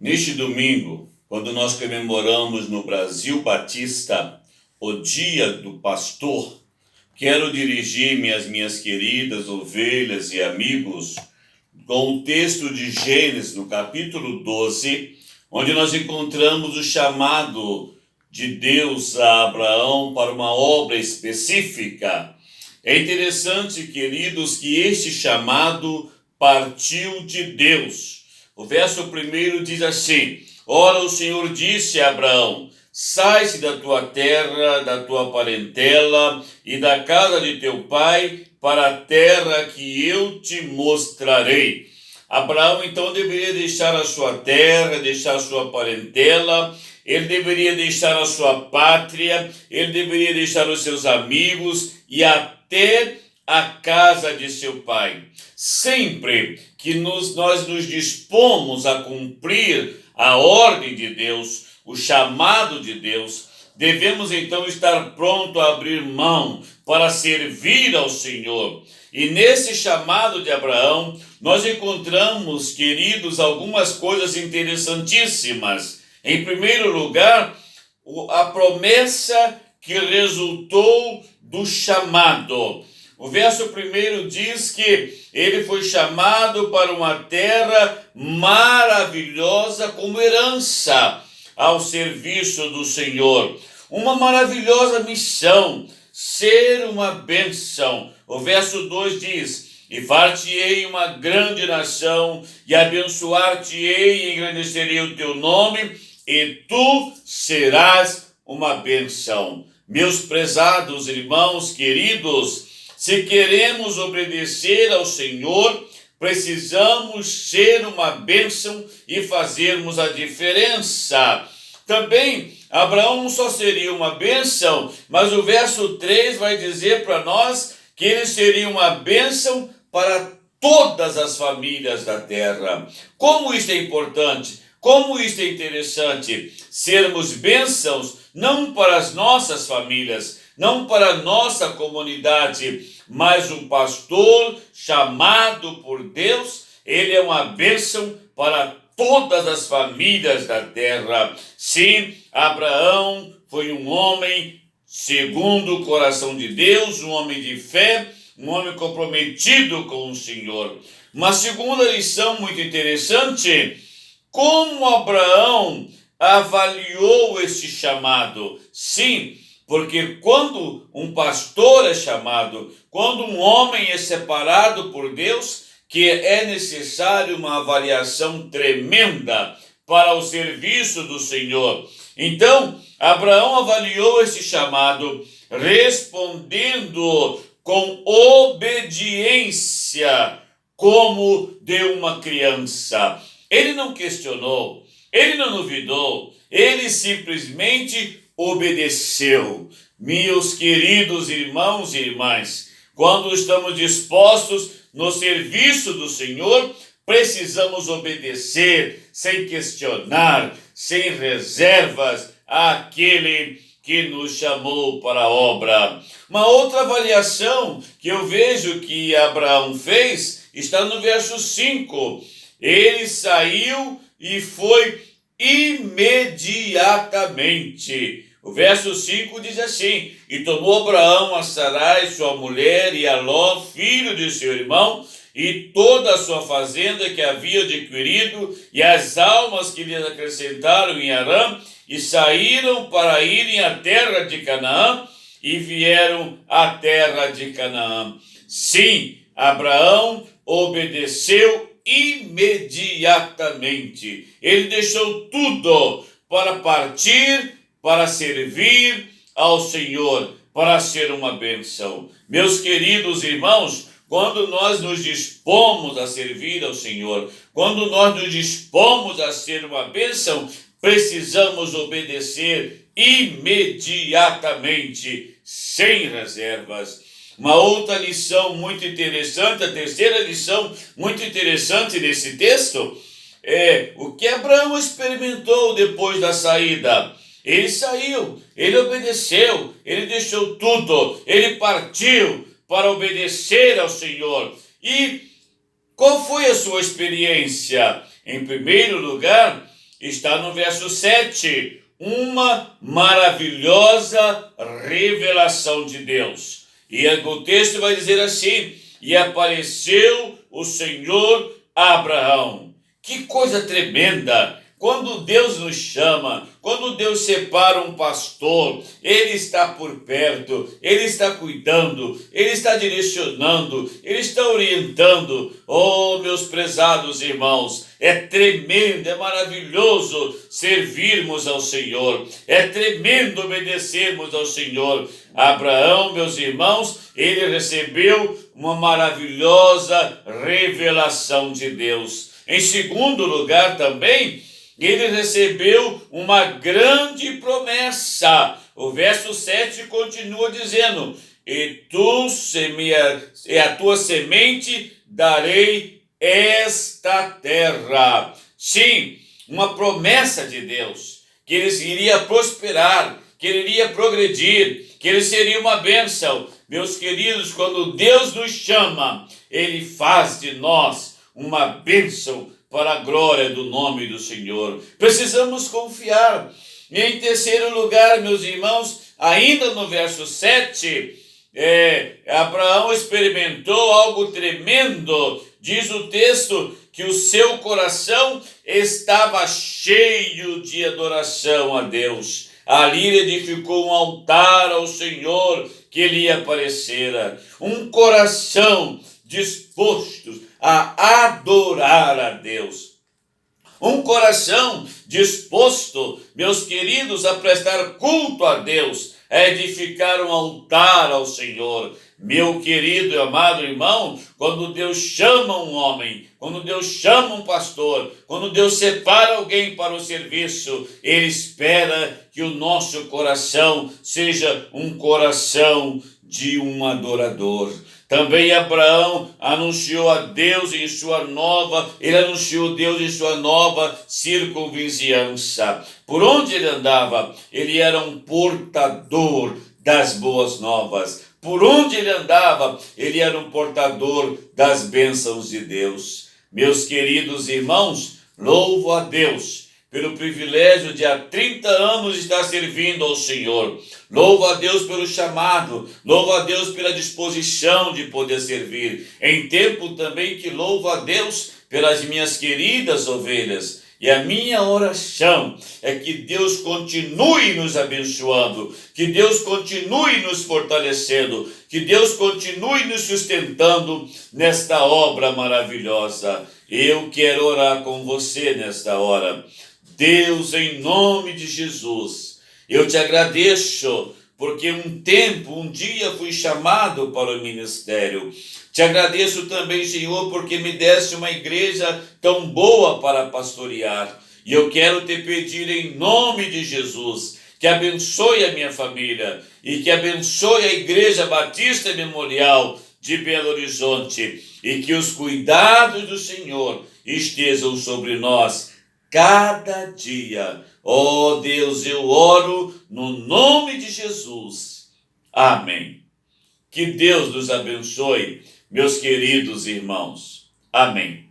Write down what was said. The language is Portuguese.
Neste domingo, quando nós comemoramos no Brasil Batista o Dia do Pastor, quero dirigir-me às minhas queridas ovelhas e amigos com o texto de Gênesis, no capítulo 12, onde nós encontramos o chamado de Deus a Abraão para uma obra específica. É interessante, queridos, que este chamado partiu de Deus. O verso 1 diz assim: Ora, o Senhor disse a Abraão: sai-se da tua terra, da tua parentela e da casa de teu pai, para a terra que eu te mostrarei. Abraão então deveria deixar a sua terra, deixar a sua parentela, ele deveria deixar a sua pátria, ele deveria deixar os seus amigos e até a casa de seu pai. Sempre que nós nos dispomos a cumprir a ordem de Deus, o chamado de Deus, devemos então estar pronto a abrir mão para servir ao Senhor. E nesse chamado de Abraão, nós encontramos, queridos, algumas coisas interessantíssimas. Em primeiro lugar, a promessa que resultou do chamado. O verso 1 diz que ele foi chamado para uma terra maravilhosa como herança ao serviço do Senhor. Uma maravilhosa missão, ser uma bênção. O verso 2 diz: e far-te-ei uma grande nação, e abençoar-te-ei e engrandecerei o teu nome, e tu serás uma bênção. Meus prezados irmãos queridos, se queremos obedecer ao Senhor, precisamos ser uma bênção e fazermos a diferença. Também, Abraão não só seria uma bênção, mas o verso 3 vai dizer para nós que ele seria uma bênção para todas as famílias da terra. Como isso é importante, como isso é interessante, sermos bênçãos não para as nossas famílias, não para a nossa comunidade, mas um pastor chamado por Deus, ele é uma bênção para todas as famílias da terra. Sim, Abraão foi um homem segundo o coração de Deus, um homem de fé, um homem comprometido com o Senhor. Uma segunda lição muito interessante: como Abraão avaliou esse chamado. Sim, porque quando um pastor é chamado, quando um homem é separado por Deus, que é necessário uma avaliação tremenda para o serviço do Senhor. Então, Abraão avaliou esse chamado, respondendo com obediência, como de uma criança. Ele não questionou, ele não duvidou, ele simplesmente obedeceu. Meus queridos irmãos e irmãs, quando estamos dispostos no serviço do Senhor, precisamos obedecer sem questionar, sem reservas, àquele que nos chamou para a obra. Uma outra avaliação que eu vejo que Abraão fez está no verso 5. Ele saiu e foi imediatamente. O verso 5 diz assim: e tomou Abraão a Sarai, sua mulher, e a Ló, filho de seu irmão, e toda a sua fazenda que havia adquirido, e as almas que lhes acrescentaram em Harã, e saíram para irem à terra de Canaã, e vieram à terra de Canaã. Sim, Abraão obedeceu imediatamente. Ele deixou tudo para partir, para servir ao Senhor, para ser uma bênção. Meus queridos irmãos, quando nós nos dispomos a servir ao Senhor, quando nós nos dispomos a ser uma bênção, precisamos obedecer imediatamente, sem reservas. Uma outra lição muito interessante, a terceira lição muito interessante nesse texto, é o que Abraão experimentou depois da saída. Ele saiu, ele obedeceu, ele deixou tudo, ele partiu para obedecer ao Senhor. E qual foi a sua experiência? Em primeiro lugar, está no verso 7, uma maravilhosa revelação de Deus. E o texto vai dizer assim: e apareceu o Senhor a Abraão. Que coisa tremenda! Quando Deus nos chama, quando Deus separa um pastor, Ele está por perto, Ele está cuidando, Ele está direcionando, Ele está orientando. Oh, meus prezados irmãos, é tremendo, é maravilhoso servirmos ao Senhor, é tremendo obedecermos ao Senhor. Abraão, meus irmãos, ele recebeu uma maravilhosa revelação de Deus. Em segundo lugar também, ele recebeu uma grande promessa. O verso 7 continua dizendo: e a tua semente darei esta terra. Sim, uma promessa de Deus, que ele iria prosperar, que ele iria progredir, que ele seria uma bênção. Meus queridos, quando Deus nos chama, Ele faz de nós uma bênção para a glória do nome do Senhor. Precisamos confiar. E em terceiro lugar, meus irmãos, ainda no verso 7, Abraão experimentou algo tremendo. Diz o texto que o seu coração estava cheio de adoração a Deus. Ali ele edificou um altar ao Senhor que lhe aparecera. Um coração disposto a adorar a Deus. Um coração disposto, meus queridos, a prestar culto a Deus, a edificar um altar ao Senhor. Meu querido e amado irmão, quando Deus chama um homem, quando Deus chama um pastor, quando Deus separa alguém para o serviço, Ele espera que o nosso coração seja um coração de um adorador. Também Abraão anunciou a Deus em sua nova, ele anunciou Deus em sua nova circunvizinhança. Por onde ele andava, ele era um portador das boas novas. Por onde ele andava, ele era um portador das bênçãos de Deus. Meus queridos irmãos, louvo a Deus pelo privilégio de há 30 anos estar servindo ao Senhor. Louvo a Deus pelo chamado, louvo a Deus pela disposição de poder servir. Em tempo também que louvo a Deus pelas minhas queridas ovelhas. E a minha oração é que Deus continue nos abençoando, que Deus continue nos fortalecendo, que Deus continue nos sustentando nesta obra maravilhosa. Eu quero orar com você nesta hora. Deus, em nome de Jesus, eu te agradeço, porque um dia fui chamado para o ministério. Te agradeço também, Senhor, porque me deste uma igreja tão boa para pastorear. E eu quero te pedir em nome de Jesus, que abençoe a minha família e que abençoe a Igreja Batista Memorial de Belo Horizonte e que os cuidados do Senhor estejam sobre nós cada dia. Oh Deus, eu oro no nome de Jesus. Amém. Que Deus nos abençoe, meus queridos irmãos. Amém.